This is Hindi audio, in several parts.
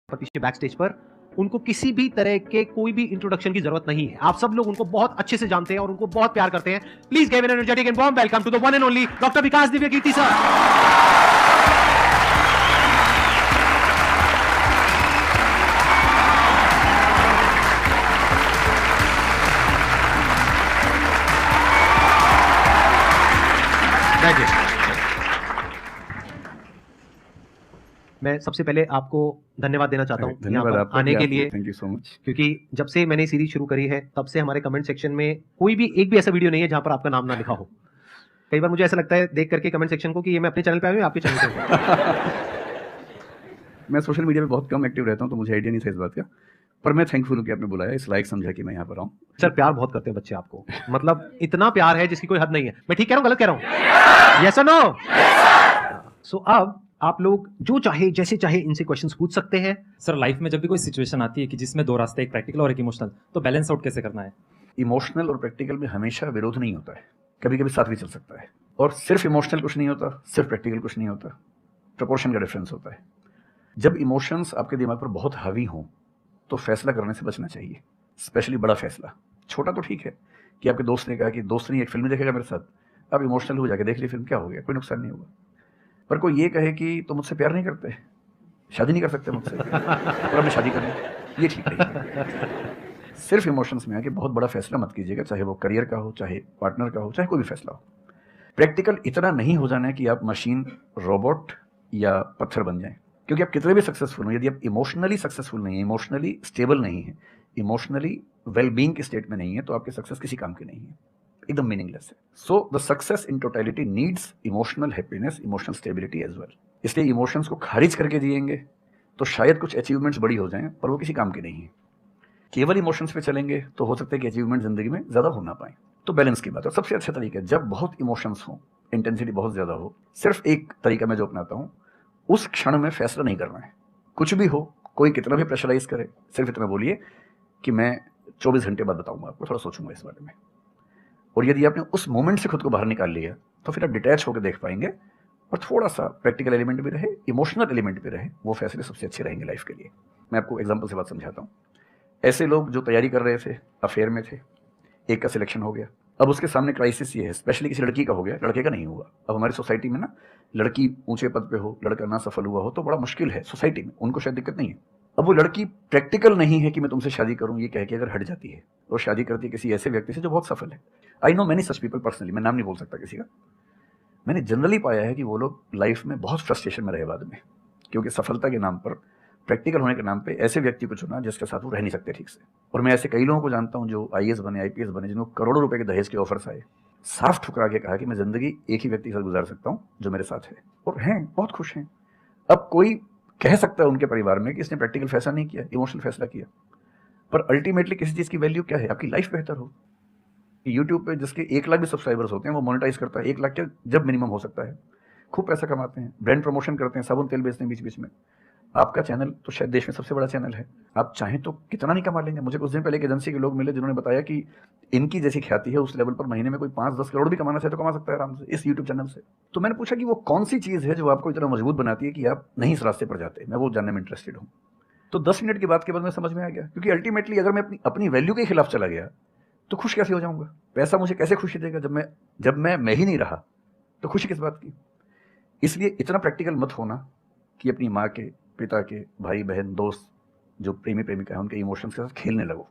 पीछे बैक स्टेज पर उनको किसी भी तरह के कोई भी इंट्रोडक्शन की जरूरत नहीं है। आप सब लोग उनको बहुत अच्छे से जानते हैं और उनको बहुत प्यार करते हैं। Please give an energetic and warm welcome to the one and only doctor Vikas Divya Kirti sir. मैं सबसे पहले आपको धन्यवाद देना चाहता हूँ धन्यवाद आपका आने के लिए। Thank you so much. क्योंकि जब से मैंने सीरीज शुरू करी है तब से हमारे कमेंट सेक्शन में कोई भी एक भी ऐसा वीडियो नहीं है जहां पर आपका नाम ना लिखा हो। कई बार मुझे ऐसा लगता है देख करके कमेंट सेक्शन को कि ये मैं अपने चैनल पे आया हूं आपके चैनल पे। मैं सोशल मीडिया पे बहुत कम एक्टिव रहता हूं तो मुझे आइडिया नहीं था इस बात का, पर मैं थैंकफुल हूं कि आपने बुलाया, इस लायक समझा कि मैं यहाँ पर आऊँ। सर प्यार बहुत करते हैं बच्चे आपको, मतलब इतना प्यार है जिसकी कोई हद नहीं है। मैं ठीक कह रहा हूँ गलत कह रहा हूँ? यस और नो? सो अब आप लोग जो चाहे जैसे चाहे इनसे क्वेश्चंस पूछ सकते हैं। सर लाइफ में जब भी कोई सिचुएशन आती है कि जिसमें दो रास्ते, एक प्रैक्टिकल और एक इमोशनल, तो बैलेंस आउट कैसे करना है? इमोशनल और प्रैक्टिकल में हमेशा विरोध नहीं होता है, कभी कभी साथ भी चल सकता है। और सिर्फ इमोशनल कुछ नहीं होता, सिर्फ प्रैक्टिकल कुछ नहीं होता, प्रपोर्शन का डिफरेंस होता है। जब इमोशंस आपके दिमाग पर बहुत हावी हों तो फैसला करने से बचना चाहिए, स्पेशली बड़ा फैसला। छोटा तो ठीक है कि आपके दोस्त ने कहा कि दोस्त नहीं एक फिल्म देखेगा मेरे साथ, आप इमोशनल हो जाके देख ली फिल्म, क्या हो गया, कोई नुकसान नहीं होगा। पर कोई ये कहे कि तुम मुझसे प्यार नहीं करते, शादी नहीं कर सकते मुझसे और हमने शादी करनी, ये ठीक नहीं है। सिर्फ इमोशंस में आके बहुत बड़ा फैसला मत कीजिएगा, चाहे वो करियर का हो, चाहे पार्टनर का हो, चाहे कोई भी फैसला हो। प्रैक्टिकल इतना नहीं हो जाना है कि आप मशीन, रोबोट या पत्थर बन जाएं, क्योंकि आप कितने भी सक्सेसफुल हो, यदि आप इमोशनली सक्सेसफुल नहीं है, इमोशनली स्टेबल नहीं है, इमोशनली वेलबींग के स्टेट में नहीं है, तो आपकी सक्सेस किसी काम की नहीं है, एकदम मीनिंगलेस है। So the success in totality needs emotional happiness, emotional stability as well. इसलिए इमोशंस को खारिज करके जिएंगे तो शायद कुछ अचीवमेंट्स बड़ी हो जाएं, पर वो किसी काम की नहीं है। केवल इमोशंस पे चलेंगे तो हो सकता है कि अचीवमेंट जिंदगी में ज्यादा हो ना पाए। तो बैलेंस की बात है। सबसे अच्छा तरीका है जब बहुत इमोशंस हो, इंटेंसिटी बहुत ज्यादा हो, सिर्फ एक तरीका मैं जो अपनाता हूँ, उस क्षण में फैसला नहीं करना है। कुछ भी हो, कोई कितना भी प्रेशराइज करे, सिर्फ इतना बोलिए कि मैं 24 घंटे बाद बताऊंगा आपको, थोड़ा सोचूंगा इस बारे में। और यदि आपने उस मोमेंट से खुद को बाहर निकाल लिया तो फिर आप डिटैच होकर देख पाएंगे, और थोड़ा सा प्रैक्टिकल एलिमेंट भी रहे, इमोशनल एलिमेंट भी रहे, वो फैसले सबसे अच्छे रहेंगे लाइफ के लिए। मैं आपको एग्जांपल से बात समझाता हूँ। ऐसे लोग जो तैयारी कर रहे थे, अफेयर में थे, एक का सिलेक्शन हो गया, अब उसके सामने क्राइसिस ये है, स्पेशली किसी लड़की का हो गया, लड़के का नहीं हुआ। अब हमारी सोसाइटी में ना, लड़की ऊंचे पद पे हो, लड़का ना सफल हुआ हो तो बड़ा मुश्किल है सोसाइटी में, उनको शायद दिक्कत नहीं है। अब वो लड़की प्रैक्टिकल नहीं है कि मैं तुमसे शादी करूं ये कह के अगर हट जाती है और शादी करती है किसी ऐसे व्यक्ति से जो बहुत सफल है। I know many such people personally, मैं नाम नहीं बोल सकता किसी का। मैंने जनरली पाया है कि वो लोग लाइफ में बहुत फ्रस्ट्रेशन में रहे बाद में, क्योंकि सफलता के नाम पर, प्रैक्टिकल होने के नाम पे ऐसे व्यक्ति को चुना जिसके साथ वो रह नहीं सकते ठीक से। और मैं ऐसे कई लोगों को जानता हूं जो IAS बने, IPS बने, जिनको करोड़ों रुपए के दहेज के ऑफर्स आए, साफ ठुकरा के कहा कि मैं जिंदगी एक ही व्यक्ति के साथ गुजार सकता हूं जो मेरे साथ है, और हैं बहुत खुश हैं। अब कोई कह सकता है उनके परिवार में कि इसने प्रैक्टिकल फैसला नहीं किया, इमोशनल फैसला किया, पर अल्टीमेटली किसी चीज की वैल्यू क्या है? आपकी लाइफ बेहतर हो। यूट्यूब पे जिसके 1 लाख भी सब्सक्राइबर्स होते हैं वो मोनेटाइज करता है, 1 लाख क्या जब मिनिमम हो सकता है, खूब पैसा कमाते हैं, ब्रांड प्रमोशन करते हैं, साबुन तेल बेचते हैं बीच बीच में। आपका चैनल तो शायद देश में सबसे बड़ा चैनल है, आप चाहें तो कितना नहीं कमा लेंगे। मुझे कुछ दिन पहले एक एजेंसी के लोग मिले जिन्होंने बताया कि इनकी जैसी ख्याति है उस लेवल पर महीने में कोई 5-10 करोड़ भी कमाना चाहे तो कमा सकता है आराम से इस यूट्यूब चैनल से। तो मैंने पूछा कि वो कौन सी चीज़ है जो आपको इतना मजबूत बनाती है कि आप नहीं इस रास्ते पर जाते, मैं वो जानने में इंटरेस्टेड हूँ। तो 10 मिनट की बात के बाद मैं समझ में आ गया, क्योंकि अल्टीमेटली अगर मैं अपनी वैल्यू के खिलाफ चला गया तो खुश कैसे हो जाऊंगा? पैसा मुझे कैसे खुशी देगा जब मैं ही नहीं रहा, तो खुशी किस बात की? इसलिए इतना प्रैक्टिकल मत होना कि अपनी माँ के, पिता के, भाई बहन, दोस्त जो प्रेमी प्रेमिका है उनके इमोशंस के साथ खेलने लगो।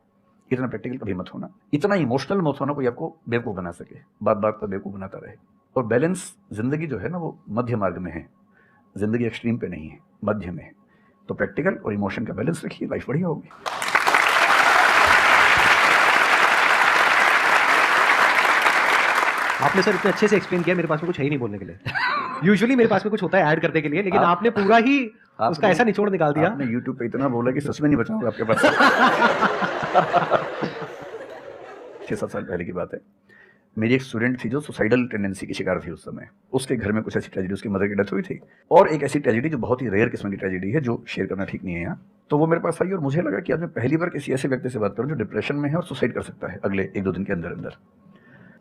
इतना प्रैक्टिकल कभी मत होना, इतना इमोशनल मत होना कोई आपको बेवकूफ़ बना सके, बात बात पर बेवकूफ़ बनाता रहे। और बैलेंस जिंदगी जो है ना वो मध्य मार्ग में है, जिंदगी एक्सट्रीम पे नहीं है, मध्य में है। तो प्रैक्टिकल और इमोशन का बैलेंस रखिए, लाइफ बढ़िया होगी। आपने सर इतने अच्छे से एक्सप्लेन किया, मेरे पास में कुछ है ही नहीं बोलने के लिए। यूजुअली मेरे पास में कुछ होता है ऐड करने के लिए, लेकिन आपने पूरा ही उसका ऐसा निचोड़ निकाल दिया। आपने YouTube पे इतना बोला कि सच में नहीं बचाऊंगा आपके पास। 6-7 साल पहले की बात है, मेरी एक स्टूडेंट थी जो सुसाइडल टेंडेंसी की शिकार थी उस समय। उसके घर में कुछ ऐसी ट्रेजेडी, उसकी मदर की डेथ हुई थी, और एक ऐसी ट्रेजेडी जो बहुत ही रेयर किस्म की ट्रेजेडी है जो शेयर करना ठीक नहीं है यहाँ। तो वो मेरे पास आई और मुझे लगा कि आज मैं पहली बार किसी ऐसे व्यक्ति से बात करूँ जो डिप्रेशन में है और सुसाइड कर सकता है अगले 1-2 दिन के अंदर अंदर।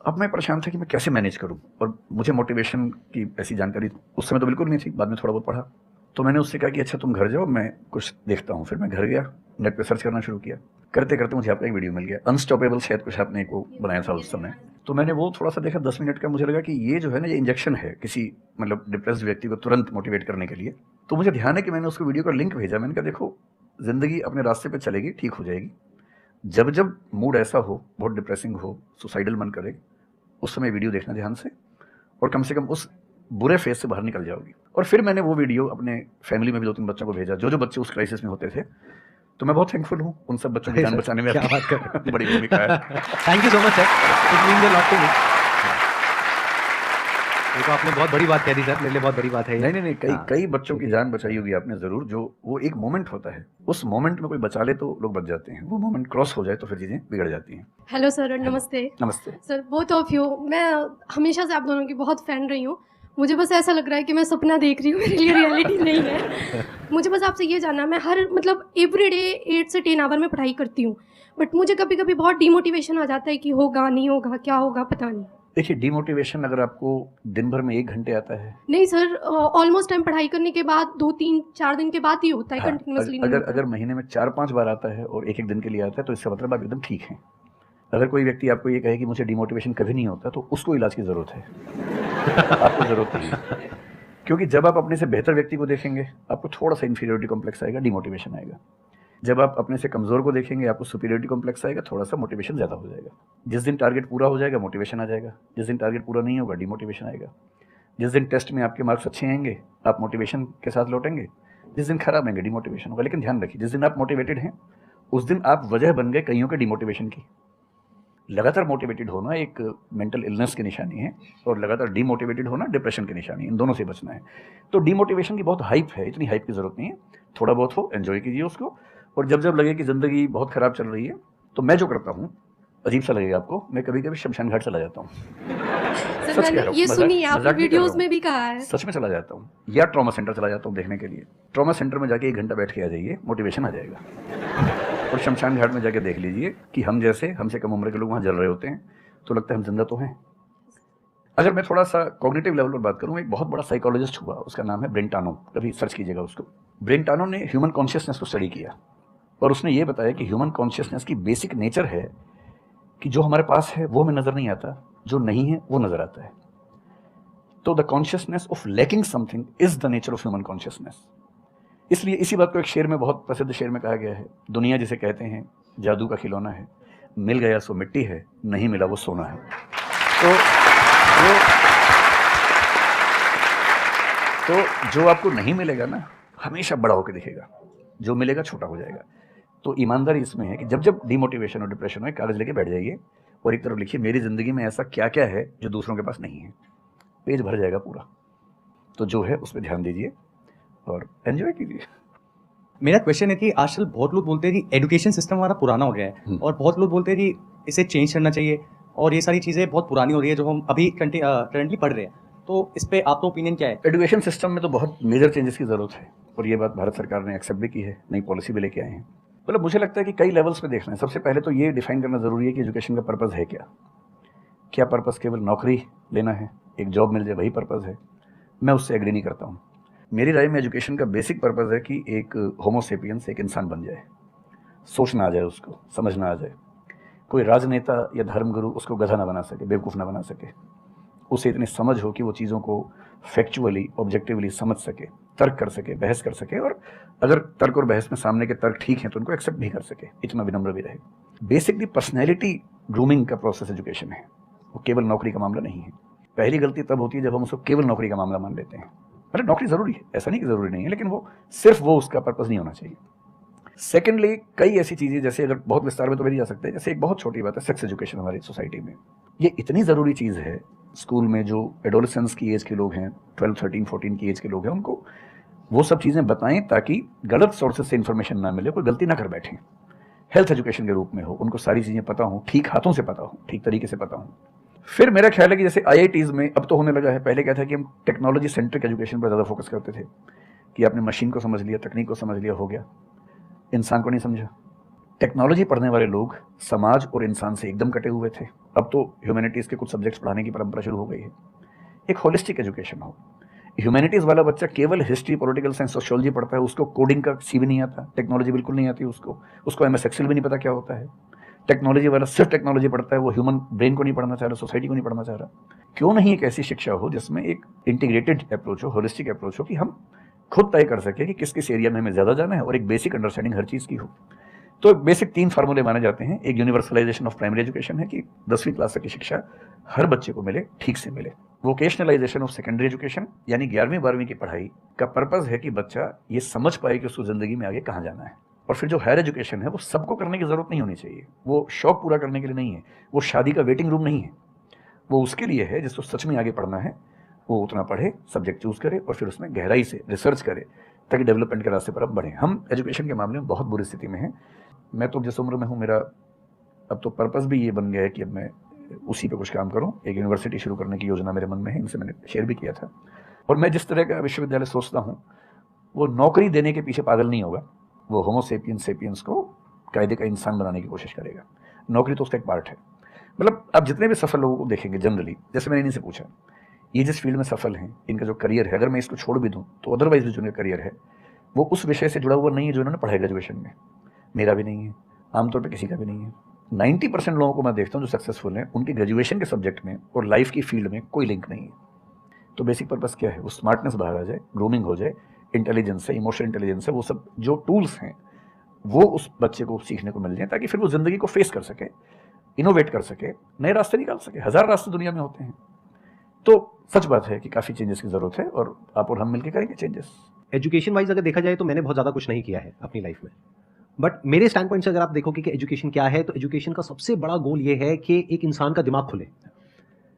अब मैं परेशान था कि मैं कैसे मैनेज करूं, और मुझे मोटिवेशन की ऐसी जानकारी उस समय तो बिल्कुल नहीं थी, बाद में थोड़ा बहुत पढ़ा तो मैंने उससे कहा कि अच्छा तुम घर जाओ, मैं कुछ देखता हूँ। फिर मैं घर गया, नेट पे सर्च करना शुरू किया। करते करते मुझे आपका एक वीडियो मिल गया, अनस्टॉपेबल शायद कुछ आपने को बनाया था उस समय। तो मैंने वो थोड़ा सा देखा 10 मिनट का, मुझे लगा कि ये जो है ना, ये इंजेक्शन है किसी मतलब डिप्रेस्ड व्यक्ति को तुरंत मोटिवेट करने के लिए। तो मुझे ध्यान है कि मैंने उसको वीडियो का लिंक भेजा। मैंने कहा देखो, ज़िंदगी अपने रास्ते पे चलेगी, ठीक हो जाएगी। जब जब मूड ऐसा हो, बहुत डिप्रेसिंग हो, सुसाइडल मन करे, उस समय वीडियो देखना ध्यान से, और कम से कम उस बुरे फेज से बाहर निकल जाओगी। और फिर मैंने वो वीडियो अपने फैमिली में भी 2-3 बच्चों को भेजा, जो बच्चे उस क्राइसिस में होते थे। तो मैं बहुत थैंकफुल हूँ, उन सब बच्चों की जान बचाने में क्या आपकी बात कर रहे हैं। बड़ी भूमिका है। Thank you so much sir, it means a lot to me. ये तो आपने बहुत बड़ी बात कह दी सर, मेरे लिए बहुत बड़ी बात है ये। नहीं, कई बच्चों की जान बचाई होगी आपने ज़रूर। जो वो एक मोमेंट होता है, उस मोमेंट में कोई बचा ले तो लोग बच जाते हैं, वो मोमेंट क्रॉस हो जाए तो फिर चीज़ें बिगड़ जाती हैं। हेलो सर, नमस्ते नमस्ते। Sir, both of you. मैं हमेशा से आप दोनों की बहुत फ़ैन रही हूँ। मुझे बस ऐसा लग रहा है कि मैं सपना देख रही हूँ, मेरे लिए रियलिटी नहीं है। मुझे बस आपसे ये जानना, मैं हर मतलब एवरी डे 8 से 10 आवर में पढ़ाई करती हूँ, बट मुझे कभी कभी बहुत डिमोटिवेशन आ जाता है कि होगा नहीं होगा, क्या होगा पता नहीं। देखिए, डिमोटिवेशन अगर आपको दिन भर में 1 घंटे आता है, नहीं सर, ऑलमोस्ट टाइम पढ़ाई करने के बाद 2-3-4 दिन के बाद ही होता है, हाँ, कंटिन्यूसली नहीं होता। अगर महीने में 4-5 बार आता है और 1-1 दिन के लिए आता है, तो इसका मतलब आप एकदम ठीक हैं। अगर कोई व्यक्ति आपको ये कहे कि मुझे डिमोटिवेशन कभी नहीं होता, तो उसको इलाज की ज़रूरत है। आपको ज़रूरत नहीं है। क्योंकि जब आप अपने से बेहतर व्यक्ति को देखेंगे, आपको थोड़ा-सा इन्फीरियरिटी कॉम्प्लेक्स आएगा, डिमोटिवेशन आएगा। जब आप अपने से कमज़ोर को देखेंगे, आपको सुपीरियरिटी कॉम्प्लेक्स आएगा, थोड़ा-सा मोटिवेशन ज़्यादा हो जाएगा। जिस दिन टारगेट पूरा हो जाएगा, मोटिवेशन आ जाएगा। जिस दिन टारगेट पूरा नहीं होगा, डिमोटिवेशन आएगा। जिस दिन टेस्ट में आपके मार्क्स अच्छे आएंगे, आप मोटिवेशन के साथ लौटेंगे। जिस दिन खराब आएंगे, डिमोटिवेशन होगा। लेकिन ध्यान रखिए, जिस दिन आप मोटिवेटेड हैं, उस दिन आप वजह बन गए कईयों के डिमोटिवेशन की। लगातार मोटिवेटेड होना एक मेंटल इलनेस की निशानी है, और लगातार डीमोटिवेटेड होना डिप्रेशन की निशानी है। इन दोनों से बचना है। तो डीमोटिवेशन की बहुत हाइप है, इतनी हाइप की ज़रूरत नहीं है। थोड़ा बहुत हो, एंजॉय कीजिए उसको। और जब जब लगे कि ज़िंदगी बहुत ख़राब चल रही है, तो मैं जो करता हूँ, अजीब सा लगेगा आपको, मैं कभी कभी शमशान घाट चला जाता हूँ। सर सच कह मैंने रहा हूँ, ये मजाक- सुनी है, आपने मजाक नहीं कर रहा वीडियोस हूँ। में भी कहा है। सच में चला जाता हूँ, या ट्रॉमा सेंटर चला जाता हूँ देखने के लिए। ट्रॉमा सेंटर में जाके 1 घंटा बैठ के आ जाइए, मोटिवेशन आ जाएगा। और शमशान घाट में जाके देख लीजिए कि हमसे कम उम्र के लोग वहाँ जल रहे होते हैं, तो लगता है हम जिंदा तो हैं। अगर मैं थोड़ा सा कॉग्निटिव लेवल पर बात करूँ, एक बहुत बड़ा साइकोलॉजिस्ट हुआ, उसका नाम है ब्रेंटानो, कभी सर्च कीजिएगा उसको। ब्रेंटानो ने ह्यूमन कॉन्शियसनेस को स्टडी किया, और उसने ये बताया कि ह्यूमन कॉन्शियसनेस की बेसिक नेचर है कि जो हमारे पास है वो हमें नज़र नहीं आता, जो नहीं है वो नज़र आता है। तो the consciousness of lacking something is the nature of human consciousness. इसलिए इसी बात को एक शेर में, बहुत प्रसिद्ध शेर में कहा गया है, दुनिया जिसे कहते हैं जादू का खिलौना है, मिल गया सो मिट्टी है, नहीं मिला वो सोना है। तो जो आपको नहीं मिलेगा ना, हमेशा बड़ा होकर दिखेगा, जो मिलेगा छोटा हो जाएगा। तो ईमानदारी इसमें है कि जब जब डिमोटिवेशन और डिप्रेशन हो, कागज़ लेके बैठ जाइए और एक तरफ लिखिए, मेरी ज़िंदगी में ऐसा क्या क्या है जो दूसरों के पास नहीं है। पेज भर जाएगा पूरा। तो जो है उस पर ध्यान दीजिए और एंजॉय कीजिए। मेरा क्वेश्चन है कि आजकल बहुत लोग बोलते हैं कि एजुकेशन सिस्टम हमारा पुराना हो गया है, और बहुत लोग बोलते हैं कि इसे चेंज करना चाहिए, और ये सारी चीज़ें बहुत पुरानी हो रही है जो हम अभी करंटली पढ़ रहे हैं। तो इस पर आपका ओपिनियन क्या है? एजुकेशन सिस्टम में तो बहुत मेजर चेंजेस की ज़रूरत है, और ये बात भारत सरकार ने एक्सेप्ट भी की है, नई पॉलिसी भी लेके आए हैं। मतलब मुझे लगता है कि कई लेवल्स पे देखना है। सबसे पहले तो ये डिफाइन करना ज़रूरी है कि एजुकेशन का पर्पज़ है क्या। क्या पर्पज़ केवल नौकरी लेना है, एक जॉब मिल जाए, वही पर्पज़ है? मैं उससे एग्री नहीं करता हूँ। मेरी राय में एजुकेशन का बेसिक पर्पज़ है कि एक होमो सेपियंस, एक इंसान बन जाए, सोचना आ जाए, उसको समझना आ जाए। कोई राजनेता या धर्मगुरु उसको गधा ना बना सके, बेवकूफ़ ना बना सके। उसे इतनी समझ हो कि वो चीज़ों को फैक्चुअली, ऑब्जेक्टिवली समझ सके, तर्क कर सके, बहस कर सके, और अगर तर्क और बहस में सामने के तर्क ठीक हैं तो उनको एक्सेप्ट भी कर सके, इतना विनम्र भी रहे। बेसिकली पर्सनैलिटी ग्रूमिंग का प्रोसेस एजुकेशन है, वो केवल नौकरी का मामला नहीं है। पहली गलती तब होती है जब हम उसको केवल नौकरी का मामला मान लेते हैं। अरे नौकरी ज़रूरी है, ऐसा नहीं कि ज़रूरी नहीं है, लेकिन वो सिर्फ वो उसका पर्पज़ नहीं होना चाहिए। सेकेंडली, कई ऐसी चीज़ें, जैसे अगर बहुत विस्तार में तो मेरी जा सकते हैं, जैसे एक बहुत छोटी बात है सेक्स एजुकेशन हमारी सोसाइटी में। ये इतनी ज़रूरी चीज़ है। स्कूल में जो एडोलेसेंस की एज के लोग हैं, 12, 13, 14 की एज के लोग हैं, उनको वो सब चीज़ें बताएं ताकि गलत सोर्सेज से इन्फॉर्मेशन ना मिले, कोई गलती ना कर बैठें। हेल्थ एजुकेशन के रूप में हो, उनको सारी चीज़ें पता हों, ठीक हाथों से पता हो, ठीक तरीके से पता हो। फिर मेरा ख्याल है कि जैसे IITs में अब तो होने लगा है, पहले क्या था कि हम टेक्नोलॉजी सेंट्रिक एजुकेशन पर ज़्यादा फोकस करते थे कि आपने मशीन को समझ लिया, तकनीक को समझ लिया, हो गया, इंसान को नहीं समझा। टेक्नोलॉजी पढ़ने वाले लोग समाज और इंसान से एकदम कटे हुए थे। अब तो ह्यूमैनिटीज़ के कुछ सब्जेक्ट्स पढ़ाने की परंपरा शुरू हो गई है। एक होलिस्टिक एजुकेशन हो, ह्यूमैनिटीज़ वाला बच्चा केवल हिस्ट्री, पॉलिटिकल साइंस, सोशियोलॉजी पढ़ता है, उसको कोडिंग का सी भी नहीं आता, टेक्नोलॉजी बिल्कुल नहीं आती उसको MS एक्सेल भी नहीं पता क्या होता है। टेक्नोलॉजी वाला सिर्फ टेक्नोलॉजी पढ़ता है, वो ह्यूमन ब्रेन को नहीं पढ़ना चाह रहा, सोसाइटी को नहीं पढ़ना चाह रहा। क्यों नहीं एक ऐसी शिक्षा हो जिसमें एक इंटीग्रेटेड अप्रोच हो, होलिस्टिक अप्रोच हो, कि हम खुद तय कर सके कि किस किस एरिया में हमें ज़्यादा जाना है और एक बेसिक अंडरस्टैंडिंग हर चीज़ की हो। तो बेसिक 3 फार्मूले माने जाते हैं। एक यूनिवर्सलाइजेशन ऑफ प्राइमरी एजुकेशन है कि 10वीं क्लास तक की शिक्षा हर बच्चे को मिले, ठीक से मिले। वोकेशनलाइजेशन ऑफ सेकेंडरी एजुकेशन, यानी 11वीं 12वीं की पढ़ाई का पर्पज़ है कि बच्चा ये समझ पाए कि उसको ज़िंदगी में आगे कहाँ जाना है। और फिर जो हायर एजुकेशन है वो सबको करने की ज़रूरत नहीं होनी चाहिए, वो शौक पूरा करने के लिए नहीं है, वो शादी का वेटिंग रूम नहीं है, वो उसके लिए है जिसको सच में आगे पढ़ना है, वो उतना पढ़े, सब्जेक्ट चूज़ करे और फिर उसमें गहराई से रिसर्च करे, ताकि डेवलपमेंट के रास्ते पर अब बढ़ें। हम एजुकेशन के मामले में बहुत बुरी स्थिति में हैं। मैं तो जिस उम्र में हूँ, मेरा अब तो पर्पज़ भी ये बन गया है कि अब मैं उसी पे कुछ काम करूँ। एक यूनिवर्सिटी शुरू करने की योजना मेरे मन में है, इनसे मैंने शेयर भी किया था। और मैं जिस तरह का विश्वविद्यालय सोचता हूँ, वो नौकरी देने के पीछे पागल नहीं होगा, वो होमो सेपियंस को कायदे का इंसान बनाने की कोशिश करेगा। नौकरी तो उसका एक पार्ट है। मतलब आप जितने भी सफल लोगों को देखेंगे जनरली, जैसे मैंने इनसे पूछा, ये जिस फील्ड में सफल हैं, इनका जो करियर है, अगर मैं इसको छोड़ भी दूँ तो अदरवाइज भी जो इनका करियर है वो उस विषय से जुड़ा हुआ नहीं है जो इन्होंने पढ़ाई ग्रेजुएशन में। मेरा भी नहीं है, आमतौर पर किसी का भी नहीं है। 90% लोगों को मैं देखता हूँ जो सक्सेसफुल हैं, उनके ग्रेजुएशन के सब्जेक्ट में और लाइफ की फील्ड में कोई लिंक नहीं है। तो बेसिक पर्पज़ क्या है? वो स्मार्टनेस बाहर आ जाए, ग्रूमिंग हो जाए, इंटेलिजेंस है, इमोशनल इंटेलिजेंस है, वो सब जो टूल्स हैं वो उस बच्चे को सीखने को मिल जाए, ताकि फिर वो ज़िंदगी को फेस कर सके, इनोवेट कर सके, नए रास्ते निकाल सके। 1000 रास्ते दुनिया में होते हैं। तो सच बात है कि काफ़ी चेंजेस की ज़रूरत है और आप और हम मिलकर करेंगे चेंजेस। एजुकेशन वाइज अगर देखा जाए तो मैंने बहुत ज़्यादा कुछ नहीं किया है अपनी लाइफ में, बट मेरे स्टैंड पॉइंट से अगर आप देखोगे कि एजुकेशन क्या है, तो एजुकेशन का सबसे बड़ा गोल ये है कि एक इंसान का दिमाग खुले,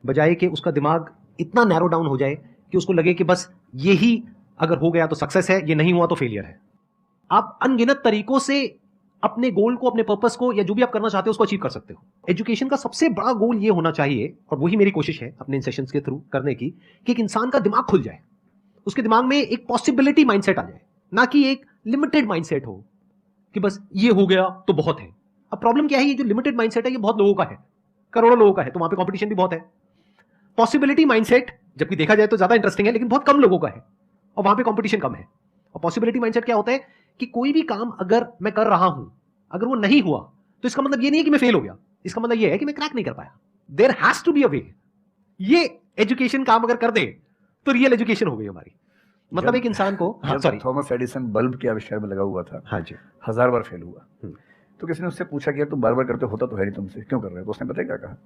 बजाय कि उसका दिमाग इतना नैरो डाउन हो जाए कि उसको लगे कि बस यही अगर हो गया तो सक्सेस है, ये नहीं हुआ तो फेलियर है। आप अनगिनत तरीकों से अपने गोल को, अपने पर्पस को, या जो भी आप करना चाहते हो उसको अचीव कर सकते हो। एजुकेशन का सबसे बड़ा गोल ये होना चाहिए, और वही मेरी कोशिश है अपने इन सेशंस के थ्रू करने की, कि एक इंसान का दिमाग खुल जाए, उसके दिमाग में एक पॉसिबिलिटी माइंडसेट आ जाए, ना कि एक लिमिटेड माइंडसेट हो कि बस ये हो गया तो बहुत है। अब प्रॉब्लम क्या है, ये जो लिमिटेड माइंडसेट है ये बहुत लोगों का है, करोड़ों लोगों का है, तो वहां पे कंपटीशन भी बहुत है। पॉसिबिलिटी माइंडसेट जबकि देखा जाए तो ज्यादा इंटरेस्टिंग है, लेकिन बहुत कम लोगों का है और वहां पे कंपटीशन कम है। और पॉसिबिलिटी माइंडसेट क्या होता है कि कोई भी काम अगर मैं कर रहा हूं, अगर वो नहीं हुआ तो इसका मतलब ये नहीं है कि मैं फेल हो गया, इसका मतलब ये है कि मैं क्रैक नहीं कर पाया। There has to be a way. ये एजुकेशन काम अगर कर दे तो रियल एजुकेशन हो गई हमारी। मतलब एक इंसान को, सॉरी, थॉमस एडिसन बल्ब के आविष्कार में लगा हुआ था, हाँ जी, 1000 बार फेल हुआ। तो किसी ने उससे पूछा कि यार तुम बार बार करते होता तो है नहीं, तुमसे क्यों कर रहे हो? तो उसने पता है क्या कहा?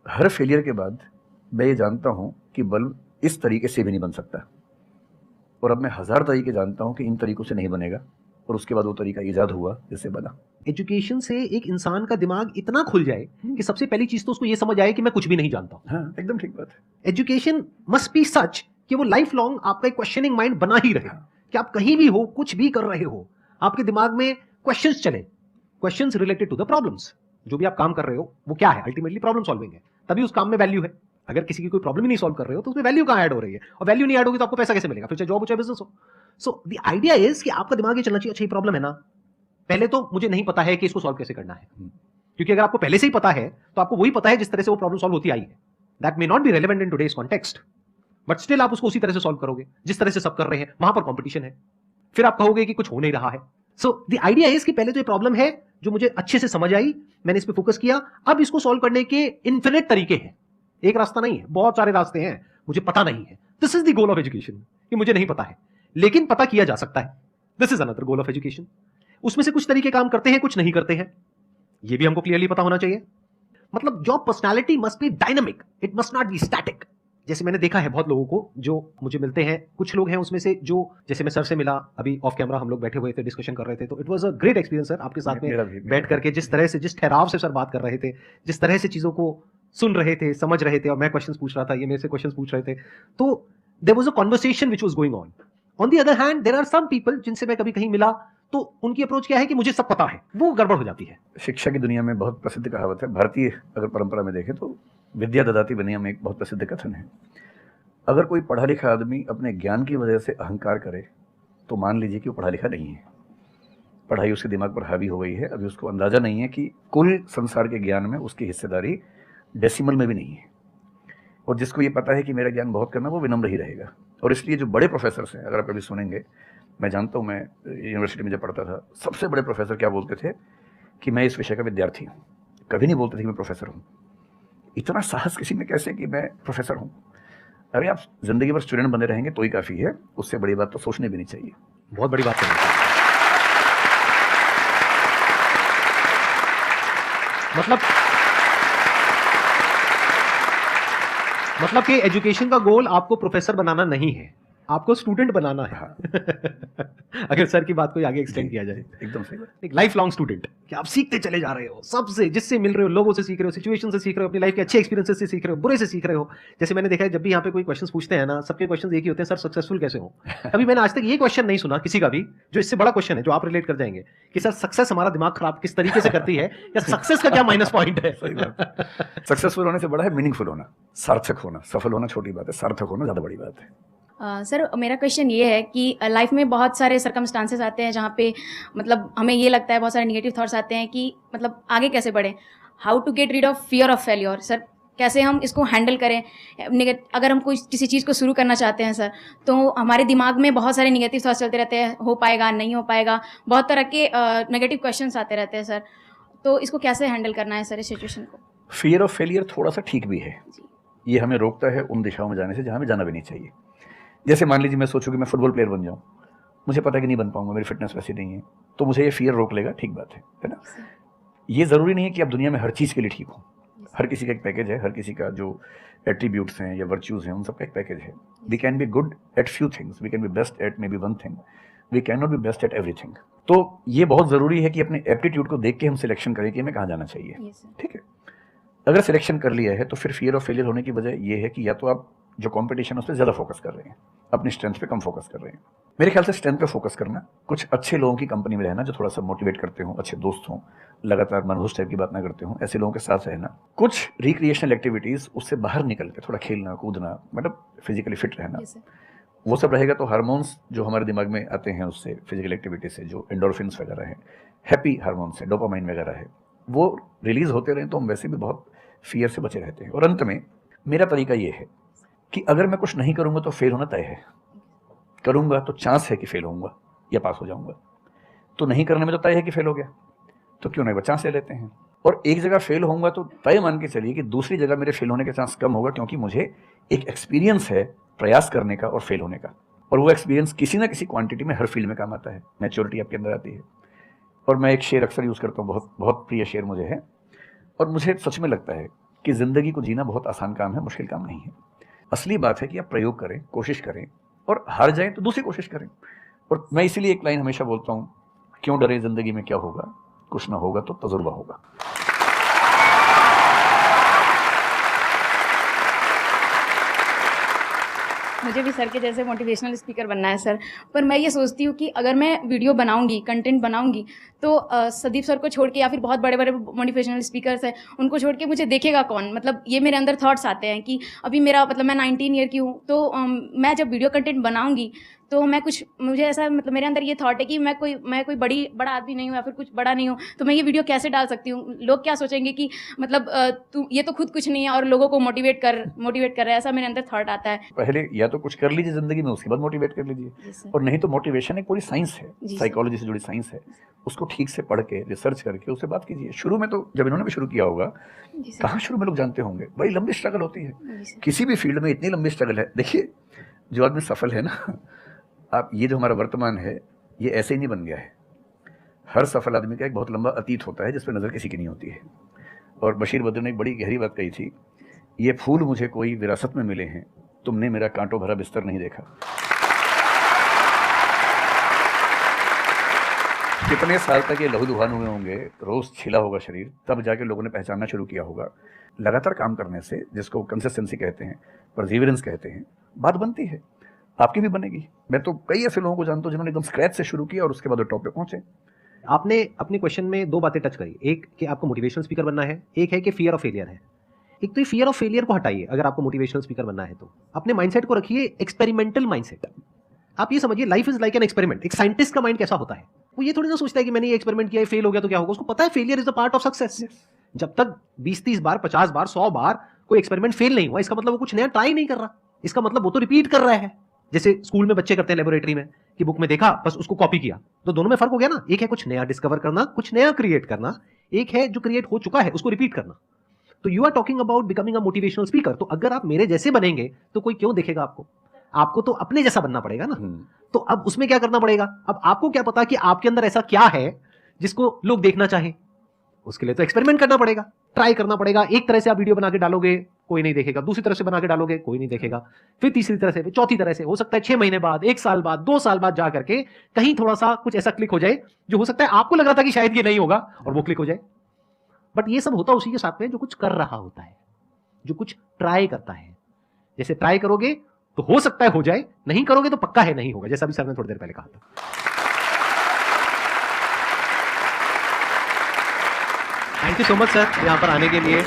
हर फेलियर के बाद मैं ये जानता हूं कि बल्ब इस तरीके से भी नहीं बन सकता, और अब मैं 1000 तरीके जानता हूं कि इन तरीकों से नहीं बनेगा, और उसके बाद वो तरीका ईजाद हुआ जिससे बना। एजुकेशन से एक इंसान का दिमाग इतना खुल जाए कि सबसे पहली चीज तो उसको ये समझ आए कि मैं कुछ भी नहीं जानता हूं। हाँ, एकदम ठीक बात है। एजुकेशन मस्ट बी सच कि वो लाइफ लॉन्ग आपका एक क्वेश्चनिंग माइंड बना ही रहे, कि आप कहीं भी हो, कुछ भी कर रहे हो, आपके दिमाग में क्वेश्चंस चले, questions related to the problems. जो भी आप काम कर रहे हो वो क्या है? अल्टीमेटली प्रॉब्लम सॉल्विंग है, तभी उस काम में वैल्यू है। अगर किसी की कोई प्रॉब्लम ही नहीं सॉल्व कर रहे हो तो उसमें वैल्यू कहाँ ऐड हो रही है? और वैल्यू नहीं ऐड होगी तो आपको पैसा कैसे मिलेगा? फिर चाहे जॉब हो चाहे बिजनेस हो। सो द आइडिया इज कि आपका दिमाग ये चलना चाहिए, अच्छा ये प्रॉब्लम है ना, पहले तो मुझे नहीं पता है कि इसको सॉल्व कैसे करना है, क्योंकि अगर आपको पहले से ही पता है तो आपको वही पता है जिस तरह से वो प्रॉब्लम सॉल्व होती आई है। That may not be relevant in today's context, but still आप उसको उसी तरह से सॉल्व करोगे जिस तरह से सब कर रहे हैं। वहां पर कॉम्पिटिशन है, फिर आप कहोगे कि कुछ हो नहीं रहा है। सो द आइडिया इज कि पहले तो ये प्रॉब्लम है जो मुझे अच्छे से समझ आई, मैंने इस पर फोकस किया, अब इसको सॉल्व करने के इन्फिनिट तरीके हैं, एक रास्ता नहीं है, बहुत सारे रास्ते हैं, मुझे पता नहीं है। This is the goal of education, कि मुझे नहीं पता है लेकिन पता किया जा सकता है। This is another goal of education. उसमें से कुछ तरीके काम करते हैं, कुछ नहीं करते हैं, ये भी हमको क्लियरली पता होना चाहिए। मतलब your personality must be dynamic, it must not be static. जैसे मैंने देखा है बहुत लोगों को जो मुझे मिलते हैं, कुछ लोग हैं उसमें से जो, जैसे मैं सर से मिला, अभी ऑफ कैमरा हम लोग बैठे हुए थे, डिस्कशन कर रहे थे, तो it was a great experience sir, आपके साथ में बैठ करके जिस तरह से, जिस ठहराव से सर बात कर रहे थे, जिस तरह से चीज़ों को सुन रहे थे, समझ रहे थे, और मैं क्वेश्चंस पूछ रहा था, ये मेरे से क्वेश्चंस पूछ रहे थे, तो there was a conversation which was going on. On the other hand there are some people जिनसे मैं कभी कहीं मिला तो उनकी अप्रोच क्या है कि मुझे सब पता है, वो गड़बड़ हो जाती है। शिक्षा की दुनिया में बहुत प्रसिद्ध कहावत है, भारतीय अगर परंपरा में देखें तो विद्या ददाति विनयम में एक बहुत प्रसिद्ध कथन है। अगर कोई पढ़ा लिखा आदमी अपने ज्ञान की वजह से अहंकार करे तो मान लीजिए कि वो पढ़ा लिखा नहीं है, पढ़ाई उसके दिमाग पर हावी हो गई है, अभी उसको अंदाज़ा नहीं है कि कुल संसार के ज्ञान में उसकी हिस्सेदारी डेसिमल में भी नहीं है। और जिसको ये पता है कि मेरा ज्ञान बहुत करना, वो विनम्र ही रहेगा। और इसलिए जो बड़े प्रोफेसर्स हैं, अगर आप कभी सुनेंगे, मैं जानता हूँ, मैं यूनिवर्सिटी में जब पढ़ता था, सबसे बड़े प्रोफेसर क्या बोलते थे कि मैं इस विषय का विद्यार्थी हूँ, कभी नहीं बोलते थे कि मैं प्रोफेसर हूँ। इतना साहस किसी में कैसे कि मैं प्रोफेसर हूँ? अरे आप जिंदगी भर स्टूडेंट बने रहेंगे तो ही काफ़ी है, उससे बड़ी बात तो सोचनी भी नहीं चाहिए। बहुत बड़ी बात है। मतलब कि एजुकेशन का गोल आपको प्रोफेसर बनाना नहीं है, आपको स्टूडेंट बनाना है। हाँ। अगर सर की बात को आगे एक्सटेंड किया जाए, एकदम सही बात। एक लाइफ लॉन्ग स्टूडेंट, कि आप सीखते चले जा रहे हो, सबसे जिससे मिल रहे हो, लोगों से सीख रहे हो, सिचुएशन से सीख रहे हो, अपनी लाइफ के अच्छे एक्सपीरियंसेस से सीख रहे हो, बुरे से सीख रहे हो। जैसे मैंने देखा है, जब भी यहाँ पे कोई क्वेश्चंस पूछते हैं ना, सबके क्वेश्चंस एक ही होते हैं, सर सक्सेसफुल कैसे हो। अभी मैंने आज तक ये क्वेश्चन नहीं सुना किसी का भी जो इससे बड़ा क्वेश्चन है, जो आप रिलेट कर जाएंगे कि सर सक्सेस हमारा दिमाग खराब किस तरीके से करती है, या सक्सेस का क्या माइनस पॉइंट है। सही बात। सक्सेसफुल होने से बड़ा है मीनिंगफुल होना, सार्थक होना। सफल होना छोटी बात है, सार्थक होना ज़्यादा बड़ी बात है। सर मेरा क्वेश्चन ये है कि लाइफ में बहुत सारे सर्कमस्टांसेस आते हैं जहाँ पे मतलब हमें ये लगता है, बहुत सारे नेगेटिव थॉट्स आते हैं कि मतलब आगे कैसे बढ़े, how to get rid of fear of failure. Sir कैसे हम इसको हैंडल करें? अगर हम कोई किसी चीज़ को शुरू करना चाहते हैं सर, तो हमारे दिमाग में बहुत सारे नेगेटिव थॉट्स चलते रहते हैं, हो पाएगा नहीं हो पाएगा, बहुत तरह के नेगेटिव क्वेश्चंस आते रहते हैं सर, तो इसको कैसे हैंडल करना है सर इस सिचुएशन को? फियर ऑफ फेलियर थोड़ा सा ठीक भी है, ये हमें रोकता है उन दिशाओं में जाने से जहाँ हमें जाना भी नहीं चाहिए। जैसे मान लीजिए मैं सोचूं कि मैं फुटबॉल प्लेयर बन जाऊं, मुझे पता है कि नहीं बन पाऊंगा, मेरी फिटनेस वैसी नहीं है, तो मुझे ये फियर रोक लेगा, ठीक बात है ना। ये ज़रूरी नहीं है कि आप दुनिया में हर चीज़ के लिए ठीक हो, हर किसी का एक पैकेज है, हर किसी का जो एट्रीब्यूट्स हैं या वर्च्यूज़ हैं उन सबका एक पैकेज है। We can be good at few things, we can be best at may be one thing, we can not be best at everything. तो ये बहुत ज़रूरी है कि अपने एप्टीट्यूड को देख के हम सिलेक्शन करें कि हमें कहाँ जाना चाहिए, ठीक है। अगर सिलेक्शन कर लिया है तो फिर फियर ऑफ फेलियर होने की वजह ये है कि या तो आप जो कंपटीशन है उस पर ज़्यादा फोकस कर रहे हैं, अपनी स्ट्रेंथ पे कम फोकस कर रहे हैं। मेरे ख्याल से स्ट्रेंथ पे फोकस करना, कुछ अच्छे लोगों की कंपनी में रहना जो थोड़ा सा मोटिवेट करते हो, अच्छे दोस्त हों, लगातार मनहूस टाइप की बात ना करते हो, ऐसे लोगों के साथ रहना, कुछ रिक्रिएशनल एक्टिविटीज़ उससे बाहर निकल के थोड़ा खेलना कूदना, मतलब फिजिकली फिट रहना, वो सब रहेगा तो हार्मोन्स जो हमारे दिमाग में आते हैं उससे, फिजिकल एक्टिविटी से, जो एंडोर्फिन्स वगैरह है, हैप्पी हार्मोन्स है, डोपामाइन वगैरह है, वो रिलीज होते रहें तो हम वैसे भी बहुत फियर से बचे रहते हैं। और अंत में मेरा तरीका ये है कि अगर मैं कुछ नहीं करूँगा तो फेल होना तय है, करूँगा तो चांस है कि फेल होऊंगा या पास हो जाऊँगा, तो नहीं करने में तो तय है कि फेल हो गया, तो क्यों नहीं चांस ले लेते हैं। और एक जगह फेल होऊंगा तो तय मान के चलिए कि दूसरी जगह मेरे फेल होने के चांस कम होगा, क्योंकि मुझे एक एक्सपीरियंस है प्रयास करने का और फेल होने का, और वो एक्सपीरियंस किसी ना किसी क्वांटिटी में हर फील्ड में काम आता है, मैच्योरिटी आपके अंदर आती है। और मैं एक शेर अक्सर यूज़ करता हूँ, बहुत बहुत प्रिय शेर मुझे है, और मुझे सच में लगता है कि ज़िंदगी को जीना बहुत आसान काम है, मुश्किल काम नहीं है। असली बात है कि आप प्रयोग करें, कोशिश करें, और हार जाएं तो दूसरी कोशिश करें। और मैं इसीलिए एक लाइन हमेशा बोलता हूँ, क्यों डरे, ज़िंदगी में क्या होगा, कुछ ना होगा तो तजुर्बा होगा। मुझे भी सर के जैसे मोटिवेशनल स्पीकर बनना है सर, पर मैं ये सोचती हूँ कि अगर मैं वीडियो बनाऊंगी, कंटेंट बनाऊंगी, तो संदीप सर को छोड़ के या फिर बहुत बड़े बड़े मोटिवेशनल स्पीकर्स हैं उनको छोड़ के मुझे देखेगा कौन। मतलब ये मेरे अंदर थॉट्स आते हैं कि अभी मेरा मतलब मैं 19 ईयर की हूँ, तो मैं जब वीडियो कंटेंट बनाऊंगी तो मैं कुछ, मुझे ऐसा मतलब मेरे अंदर ये थॉट है कि मैं कोई बड़ा आदमी नहीं हूँ या फिर कुछ बड़ा नहीं हूँ, तो मैं ये वीडियो कैसे डाल सकती हूँ, लोग क्या सोचेंगे कि मतलब तू ये तो खुद कुछ नहीं है और लोगों को मोटिवेट कर रहा है, ऐसा मेरे अंदर थॉट आता है। पहले या तो कुछ कर लीजिए ज़िंदगी में, उसके बाद मोटिवेट कर लीजिए, और नहीं तो मोटिवेशन एक पूरी साइंस है, साइकोलॉजी से जुड़ी साइंस है, उसको ठीक से पढ़ के रिसर्च करके उससे बात कीजिए। शुरू में तो जब इन्होंने भी शुरू किया होगा, कहाँ शुरू में लोग जानते होंगे, बड़ी लंबी स्ट्रगल होती है किसी भी फील्ड में, इतनी लंबी स्ट्रगल है। देखिए जो आदमी सफल है ना, आप ये जो हमारा वर्तमान है ये ऐसे ही नहीं बन गया है। हर सफल आदमी का एक बहुत लंबा अतीत होता है जिस पर नज़र किसी की नहीं होती है। और बशीर बद्र ने एक बड़ी गहरी बात कही थी, ये फूल मुझे कोई विरासत में मिले हैं, तुमने मेरा कांटों भरा बिस्तर नहीं देखा। कितने साल तक ये लहूलुहान हुए होंगे, रोज़ छिला होगा शरीर, तब जाके लोगों ने पहचानना शुरू किया होगा। लगातार काम करने से, जिसको कंसिस्टेंसी कहते हैं, परसिवरेंस कहते हैं, बात बनती है, आपकी भी बनेगी। मैं तो कई ऐसे लोगों को जानता हूँ जिन्होंने एकदम स्क्रैच से शुरू किया और उसके बाद टॉप पे पहुंचे। आपने अपने क्वेश्चन में दो बातें टच करी, एक कि आपको मोटिवेशनल स्पीकर बनना है, एक है कि फियर ऑफ फेलियर है। एक तो ये फियर ऑफ फेलियर को हटाइए, अगर आपको मोटिवेशनल स्पीकर बनना है तो अपने माइंडसेट को रखिए एक्सपेरिमेंटल माइंडसेट। आप ये समझिए life is like an experiment. एक साइंटिस्ट का माइंड कैसा होता है, वो ये थोड़ी ना सोचता है कि मैंने ये एक्सपेरिमेंट किया, फेल हो गया तो क्या होगा। उसको पता है failure is the part of success. जब तक 20-30 बार, 50 बार, 100 बार कोई एक्सपेरिमेंट फेल नहीं हुआ, इसका मतलब वो कुछ नया ट्राई नहीं कर रहा, इसका मतलब वो तो रिपीट कर रहा है। जैसे स्कूल में बच्चे करते हैं लेबोरेटरी में कि बुक में देखा बस उसको कॉपी किया, तो दोनों में फर्क हो गया ना। एक है कुछ नया डिस्कवर करना, कुछ नया क्रिएट करना, एक है जो क्रिएट हो चुका है उसको रिपीट करना। तो you are talking about becoming a motivational speaker. तो अगर आप मेरे जैसे बनेंगे तो कोई क्यों देखेगा आपको? आपको तो अपने जैसा बनना पड़ेगा ना। तो अब उसमें क्या करना पड़ेगा? अब आपको क्या पता कि आपके अंदर ऐसा क्या है जिसको लोग देखना चाहें? उसके लिए तो एक्सपेरिमेंट करना पड़ेगा, ट्राई करना पड़ेगा। एक तरह से आप वीडियो बना के डालोगे, कोई नहीं देखेगा। दूसरी तरह से बना के डालोगे, कोई नहीं देखेगा। फिर तीसरी तरह से, फिर चौथी तरह से। हो सकता है 6 महीने बाद, 1 साल बाद, 2 साल बाद जा करके कहीं थोड़ा सा कुछ ऐसा क्लिक हो जाए जो हो सकता है आपको लग रहा था कि शायद ये नहीं होगा और वो क्लिक हो जाए। बट ये सब होता उसी के साथ में जो कुछ कर रहा होता है, जो कुछ ट्राई करता है। जैसे ट्राई करोगे तो हो सकता है हो जाए, नहीं करोगे तो पक्का है नहीं होगा, जैसा भी सर ने थोड़ी देर पहले कहा था। Thank you so much sir यहाँ पर आने के लिए।